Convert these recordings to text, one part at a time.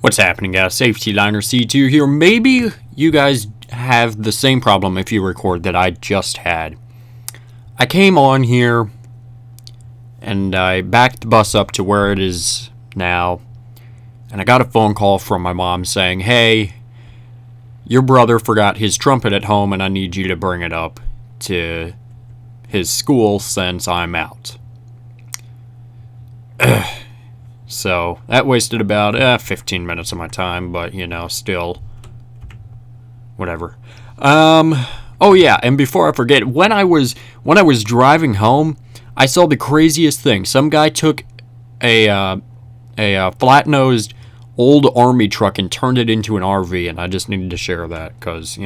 What's happening, guys? Safety Liner C2 here. Maybe you guys have the same problem if you record that I just had. I came on here and I backed the bus up to where it is now, and I got a phone call from my mom saying, "Hey, your brother forgot his trumpet at home and I need you to bring it up to his school since I'm out." So that wasted about 15 minutes of my time, but still, whatever. Oh yeah, and before I forget, when I was driving home, I saw the craziest thing. Some guy took a flat-nosed old army truck and turned it into an RV, and I just needed to share that because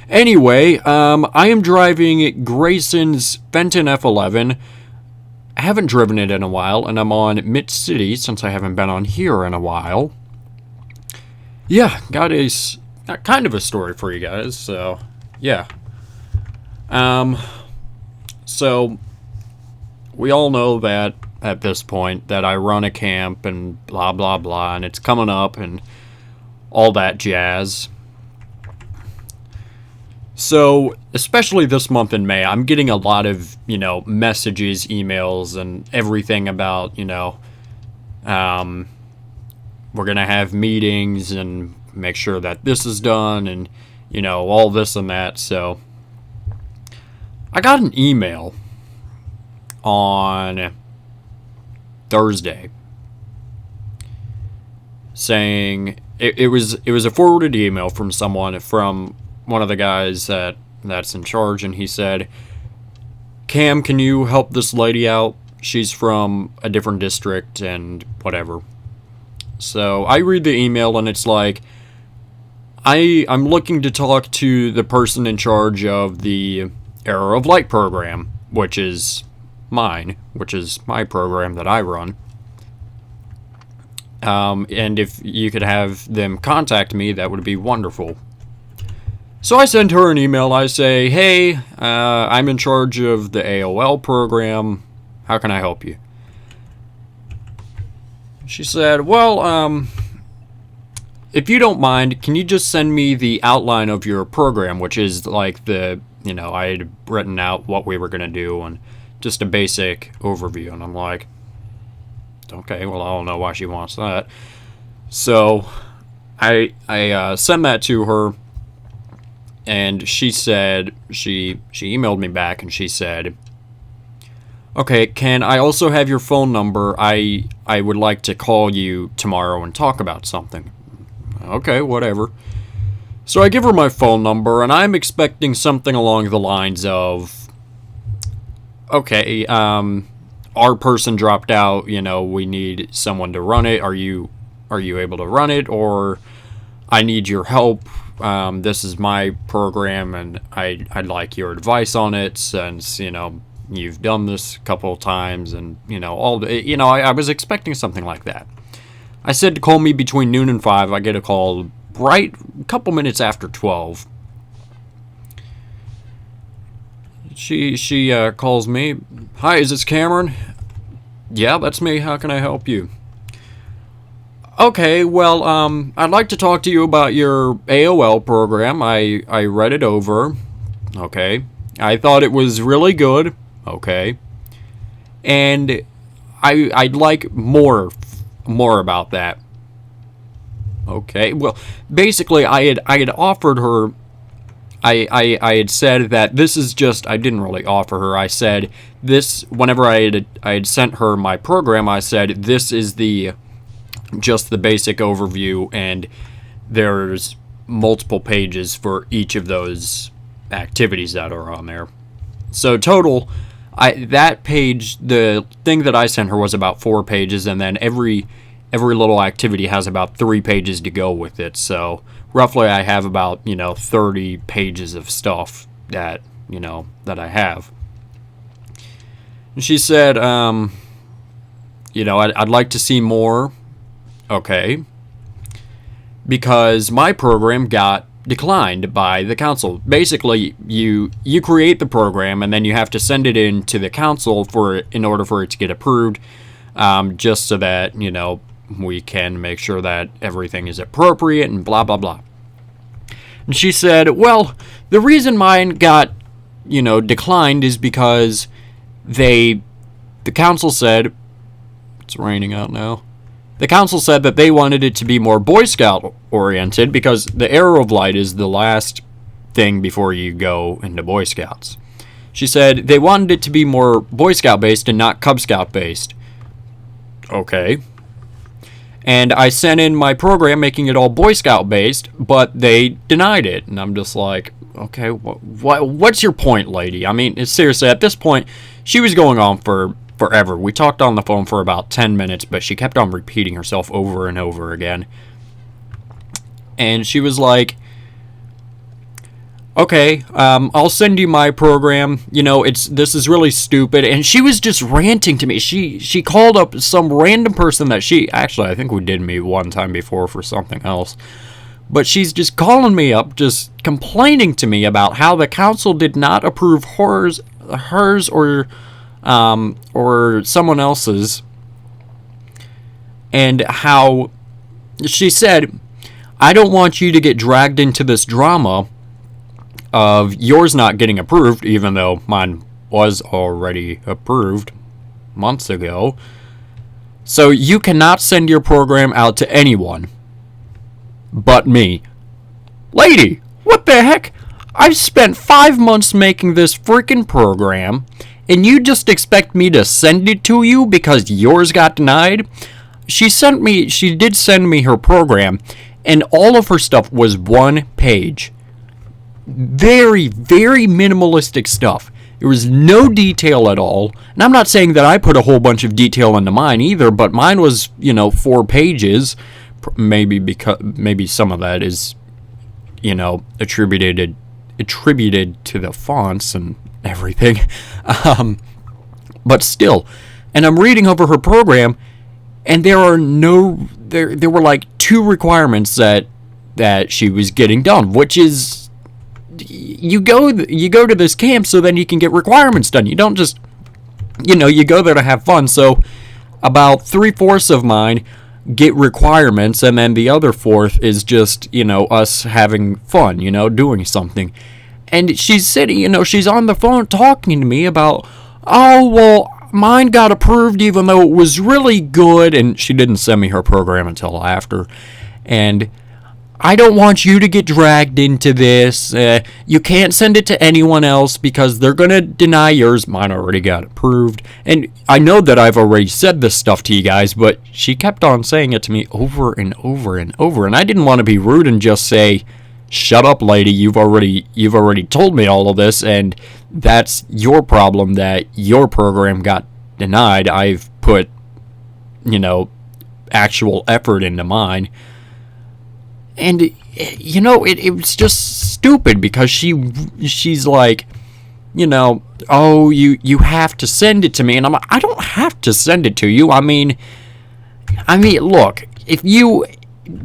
Anyway, I am driving Grayson's Fenton F11. I haven't driven it in a while, and I'm on MitCity since I haven't been on here in a while. Yeah, got kind of a story for you guys, so yeah. So we all know that at this point that I run a camp and blah blah blah, and it's coming up and all that jazz. So, especially this month in May, I'm getting a lot of, messages, emails, and everything about, we're going to have meetings and make sure that this is done and, all this and that. So, I got an email on Thursday saying it was a forwarded email from someone from one of the guys that's in charge, and he said, "Cam, can you help this lady out? She's from a different district and whatever." So I read the email, and it's like, I'm looking to talk to the person in charge of the Error of Light program, which is my program that I run. And if you could have them contact me, that would be wonderful. So I send her an email. I say, "Hey, I'm in charge of the AOL program. How can I help you?" She said, "Well, if you don't mind, can you just send me the outline of your program," which is like I had written out what we were going to do and just a basic overview. And I'm like, okay, well, I don't know why she wants that. So I sent that to her. And she said, she emailed me back and she said, "Okay, can I also have your phone number? I would like to call you tomorrow and talk about something." Okay, whatever. So I give her my phone number, and I'm expecting something along the lines of, "Okay, our person dropped out, we need someone to run it. Are you able to run it? Or I need your help. This is my program, and I'd like your advice on it since, you've done this a couple of times, and, I was expecting something like that. I said to call me between noon and 5. I get a call right a couple minutes after 12. She calls me. "Hi, is this Cameron?" "Yeah, that's me. How can I help you?" "Okay, well, I'd like to talk to you about your AOL program. I read it over. Okay. I thought it was really good. Okay. And I'd like more about that." Okay. Well, basically, I had offered her. I had said that this is just. I didn't really offer her. I said this whenever I had sent her my program. I said this is just the basic overview, and there's multiple pages for each of those activities that are on there. So total, that page, the thing that I sent her was about 4 pages, and then every little activity has about 3 pages to go with it. So roughly I have about 30 pages of stuff that that I have. And she said, I'd like to see more." Okay. "Because my program got declined by the council." Basically, you create the program, and then you have to send it in to the council in order for it to get approved, just so that we can make sure that everything is appropriate and blah, blah, blah. And she said, well, the reason mine got, declined is because the council said, it's raining out now. The council said that they wanted it to be more Boy Scout oriented because the Arrow of Light is the last thing before you go into Boy Scouts. She said they wanted it to be more Boy Scout based and not Cub Scout based. Okay. And I sent in my program making it all Boy Scout based, but they denied it. And I'm just like, okay, what's your point, lady? I mean, seriously, at this point, she was going on for forever. We talked on the phone for about 10 minutes, but she kept on repeating herself over and over again. And she was like, okay, I'll send you my program. This is really stupid. And she was just ranting to me. She called up some random person that I think we did meet one time before for something else. But she's just calling me up, just complaining to me about how the council did not approve hers or someone else's. And how she said, I don't want you to get dragged into this drama of yours not getting approved, even though mine was already approved months ago. So you cannot send your program out to anyone but me. Lady, what the heck? I've spent 5 months making this freaking program, and you just expect me to send it to you because yours got denied? She did send me her program, and all of her stuff was 1 page. Very, very minimalistic stuff. There was no detail at all. And I'm not saying that I put a whole bunch of detail into mine either, but mine was, 4 pages. Maybe some of that is, attributed to the fonts and everything. But still. And I'm reading over her program, and there were like 2 requirements that she was getting done, which is, you go to this camp so then you can get requirements done. You don't just, you go there to have fun. So about 3/4 of mine get requirements, and then the other 1/4 is just, us having fun, doing something. And she's sitting, she's on the phone talking to me about, oh, well, mine got approved even though it was really good, and she didn't send me her program until after. And I don't want you to get dragged into this. You can't send it to anyone else because they're going to deny yours. Mine already got approved. And I know that I've already said this stuff to you guys, but she kept on saying it to me over and over and over. And I didn't want to be rude and just say, shut up, lady. You've already told me all of this, and that's your problem that your program got denied. I've put, actual effort into mine. And, it was just stupid because she's like, oh, you have to send it to me. And I'm like, I don't have to send it to you. I mean, look,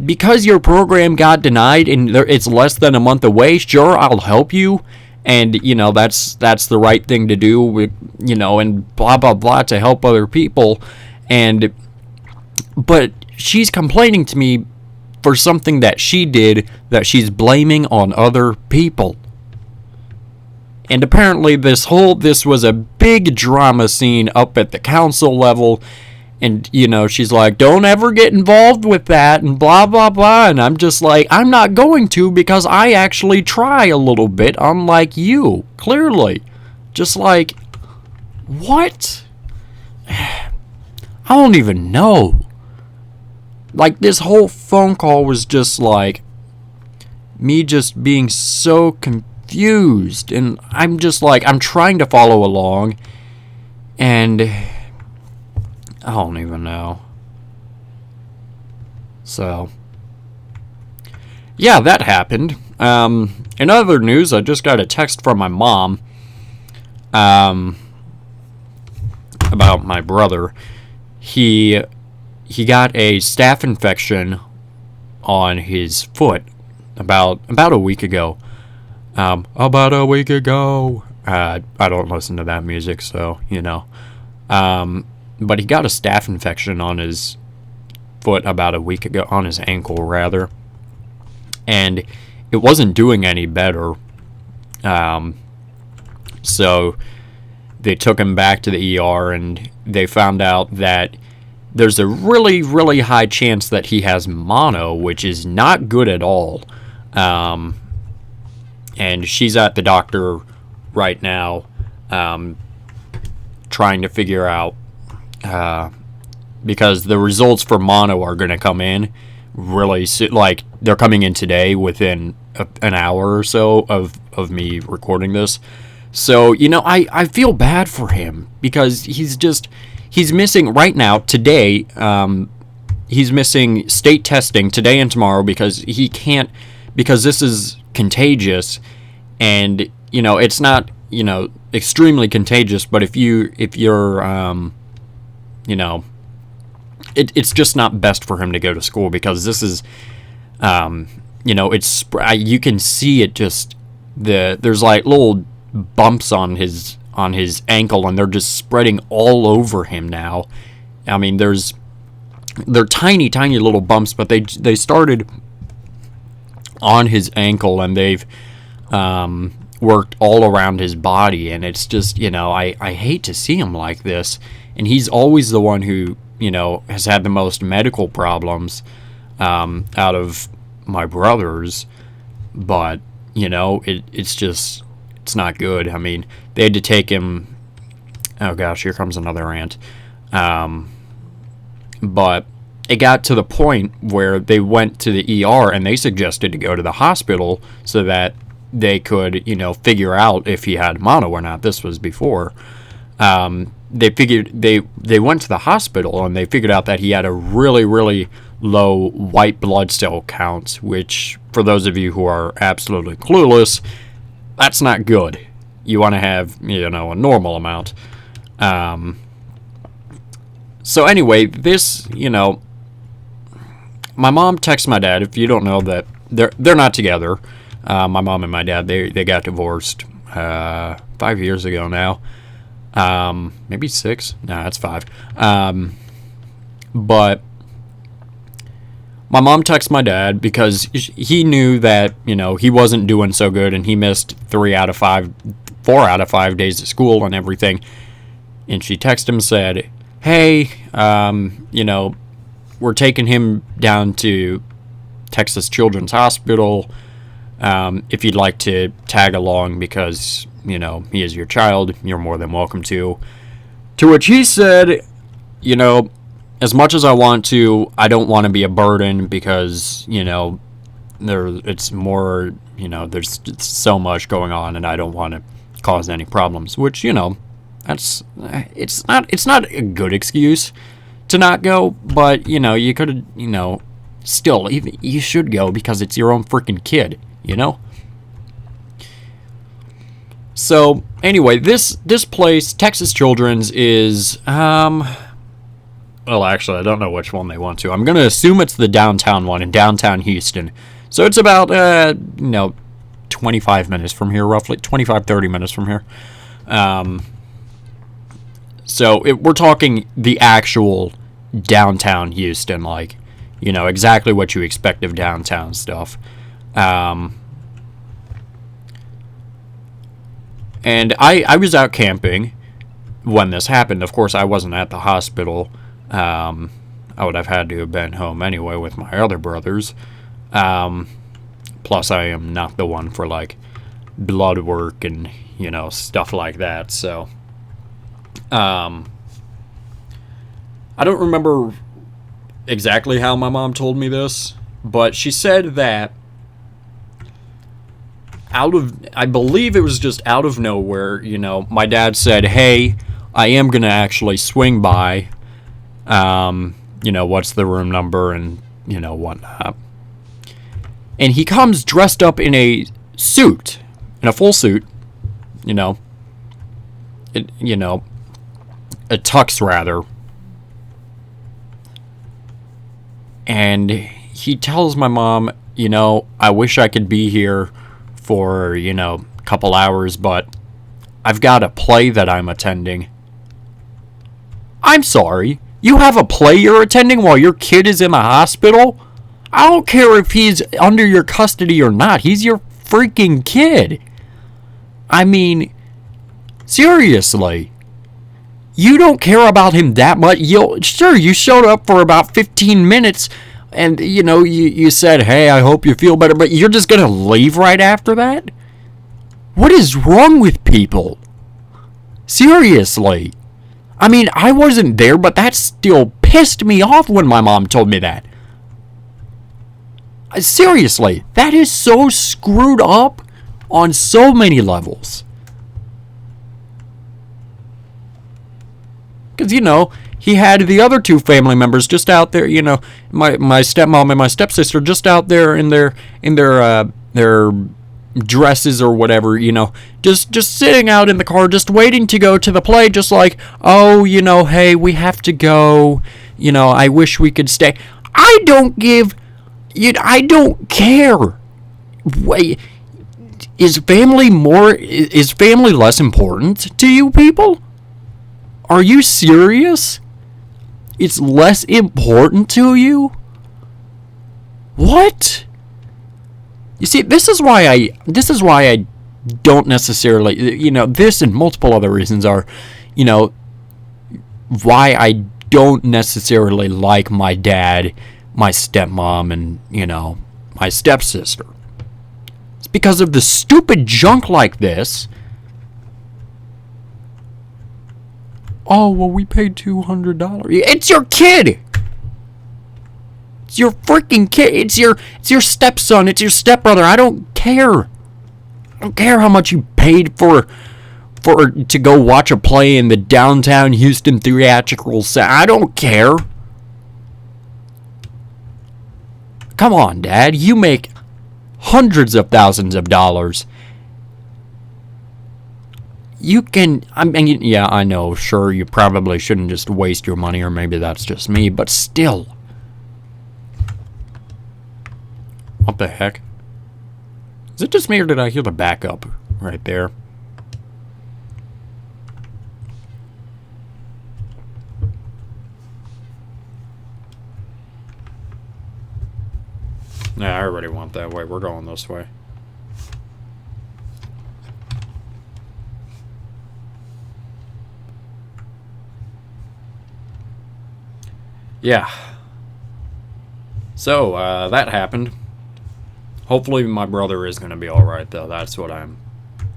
because your program got denied and it's less than a month away, sure, I'll help you. And, that's the right thing to do, and blah, blah, blah, to help other people. But she's complaining to me for something that she did that she's blaming on other people. And apparently this was a big drama scene up at the council level, and she's like, don't ever get involved with that and blah blah blah, and I'm just like, I'm not going to because I actually try a little bit, unlike you, clearly. Just like, what? I don't even know. Like, this whole phone call was just like me just being so confused. And I'm just like, I'm trying to follow along. And I don't even know. So, yeah, that happened. In other news, I just got a text from my mom about my brother. He got a staph infection on his foot about a week ago. About a week ago. I don't listen to that music, so, But he got a staph infection on his foot about a week ago, on his ankle rather, and it wasn't doing any better. So they took him back to the ER, and they found out that there's a really, really high chance that he has mono, which is not good at all. And she's at the doctor right now, trying to figure out, because the results for mono are going to come in really soon. Like, they're coming in today within an hour or so of me recording this. So, I feel bad for him because he's missing right now, today, he's missing state testing today and tomorrow because he can't, because this is contagious, and, it's not, extremely contagious, but if you're, it's just not best for him to go to school because this is, it's, you can see it just, there's like little bumps on his ankle, and they're just spreading all over him now. I mean, they're tiny little bumps, but they started on his ankle, and they've worked all around his body, and it's just, I hate to see him like this. And he's always the one who, has had the most medical problems out of my brothers, but, it's not good. I mean, they had to take him, oh gosh, here comes another rant, but it got to the point where they went to the ER, and they suggested to go to the hospital so that they could, figure out if he had mono or not. This was before. They went to the hospital, and they figured out that he had a really, really low white blood cell count, which, for those of you who are absolutely clueless, that's not good. You want to have, a normal amount. So anyway, this, my mom texts my dad. If you don't know that, they're not together. My mom and my dad, they got divorced 5 years ago now. Maybe 6. No, that's 5. But my mom texts my dad because he knew that, he wasn't doing so good, and he missed 4 out of 5 days of school and everything. And she texted him and said, hey, we're taking him down to Texas Children's Hospital. If you'd like to tag along because, he is your child, you're more than welcome to. To which he said, as much as I want to, I don't want to be a burden because, it's more, there's so much going on, and I don't want to cause any problems, which, it's not a good excuse to not go, but, you could, still, even, you should go because it's your own freaking kid, So, anyway, this place, Texas Children's, is, well, actually, I don't know which one they want to. I'm going to assume it's the downtown one in downtown Houston. So it's about, 25 minutes from here, roughly. 25, 30 minutes from here. So we're talking the actual downtown Houston, like, exactly what you expect of downtown stuff. And I was out camping when this happened. Of course, I wasn't at the hospital. I would have had to have been home anyway with my other brothers. Plus, I am not the one for, like, blood work and, stuff like that. So, I don't remember exactly how my mom told me this, but she said that I believe it was just out of nowhere, my dad said, hey, I am going to actually swing by, what's the room number and, whatnot. And he comes dressed up in a suit, in a full suit, a tux rather. And he tells my mom, I wish I could be here for, a couple hours, but I've got a play that I'm attending. I'm sorry. You have a play you're attending while your kid is in the hospital? I don't care if he's under your custody or not. He's your freaking kid. I mean, seriously. You don't care about him that much. Sure, you showed up for about 15 minutes and, you said, hey, I hope you feel better, but you're just going to leave right after that? What is wrong with people? Seriously. I mean, I wasn't there, but that still pissed me off when my mom told me that. Seriously, that is so screwed up on so many levels. Because, he had the other two family members just out there, my stepmom and my stepsister just out there in their dresses or whatever, just sitting out in the car, just waiting to go to the play, just like, oh, hey, we have to go, I wish we could stay. I don't care. Wait, is family less important to you people? Are you serious? It's less important to you? What? You see, this is why I don't necessarily, this and multiple other reasons are, why I don't necessarily like my dad, my stepmom, and, my stepsister. It's because of the stupid junk like this. Oh, well, we paid $200. It's your kid! It's your freaking kid. It's your stepson. It's your stepbrother. I don't care. I don't care how much you paid to go watch a play in the downtown Houston theatrical center. I don't care. Come on, Dad. You make hundreds of thousands of dollars. You can, yeah, I know, sure, you probably shouldn't just waste your money, or maybe that's just me, but still. What the heck? Is it just me, or did I hear the backup right there? Nah, I already went that way. We're going this way. Yeah. So, that happened. Hopefully my brother is going to be alright, though. That's what I'm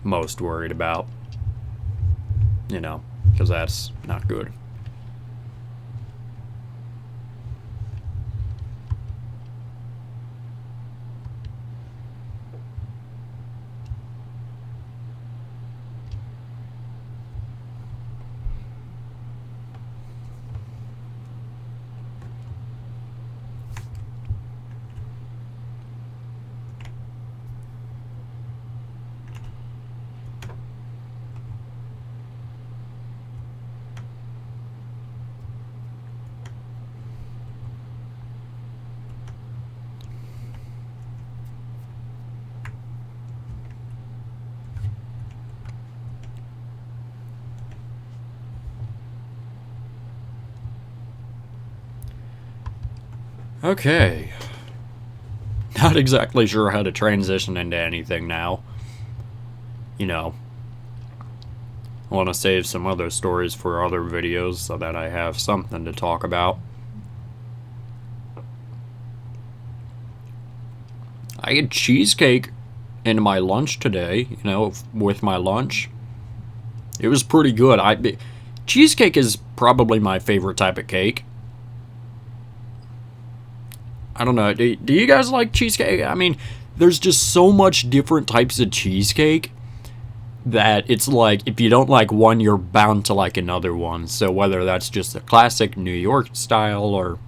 most worried about. Because that's not good. Okay. Not exactly sure how to transition into anything now. I want to save some other stories for other videos so that I have something to talk about. I had cheesecake in my lunch today, with my lunch. It was pretty good. Cheesecake is probably my favorite type of cake. I don't know. Do you guys like cheesecake? I mean, there's just so much different types of cheesecake that it's like, if you don't like one, you're bound to like another one. So whether that's just a classic New York style or,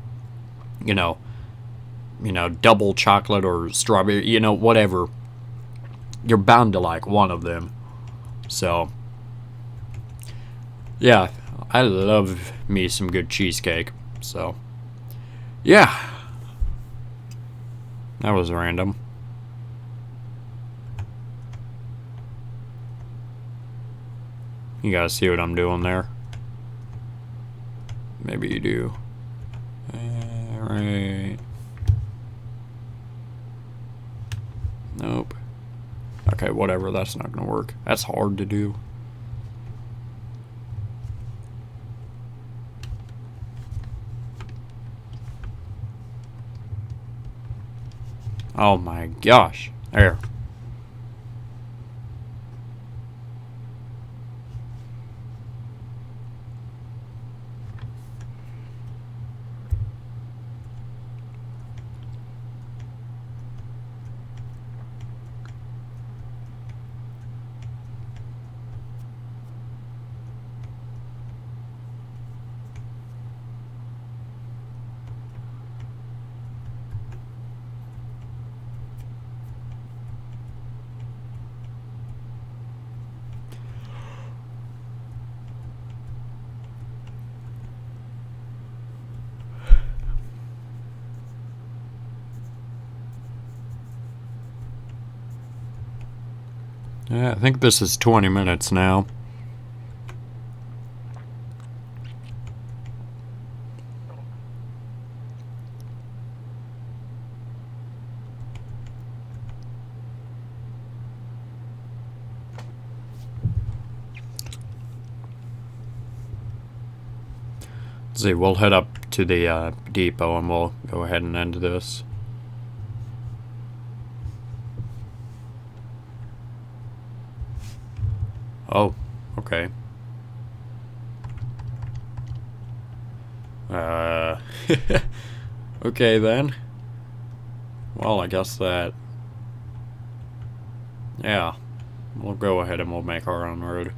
double chocolate or strawberry, whatever, you're bound to like one of them. So, yeah, I love me some good cheesecake. So, yeah. That was random. You guys see what I'm doing there? Maybe you do. Right. Nope. Okay, whatever. That's not gonna work. That's hard to do. Oh my gosh. There. Yeah, I think this is 20 minutes now. See, we'll head up to the depot and we'll go ahead and end this. Oh, okay. Okay then. Well, I guess that... Yeah. We'll go ahead and we'll make our own road.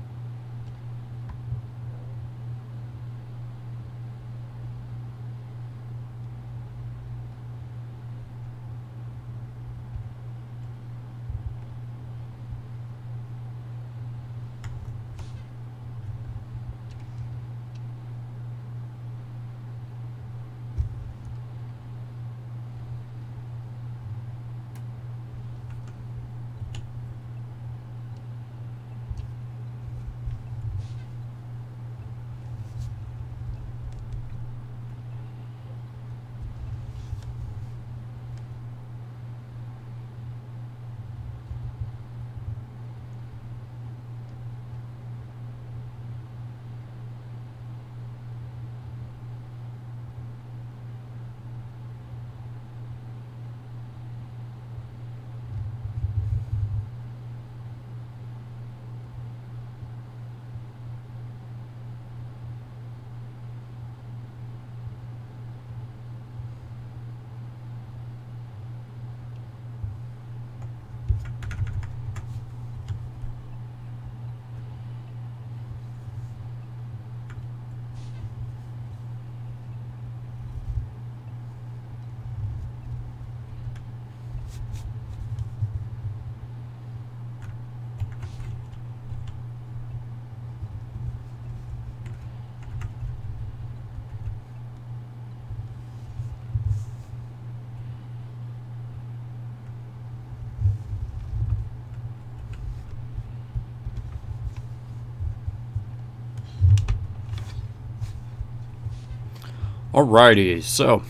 Alrighty, so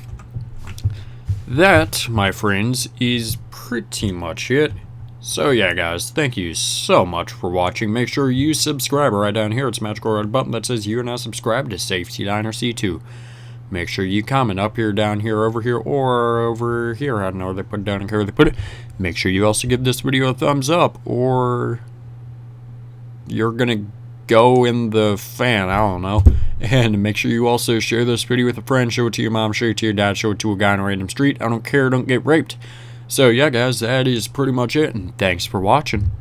that, my friends, is pretty much it. So yeah, guys, thank you so much for watching. Make sure you subscribe right down here. It's a magical red button that says you are now subscribed to Safety Diner C2. Make sure you comment up here, down here, over here, or over here. I don't know where they put it, down and where they put it. Make sure you also give this video a thumbs up, or you're gonna go in the fan. I don't know. And make sure you also share this video with a friend. Show it to your mom, show it to your dad, show it to a guy on a random street. I don't care, don't get raped. So yeah, guys, that is pretty much it, and thanks for watching.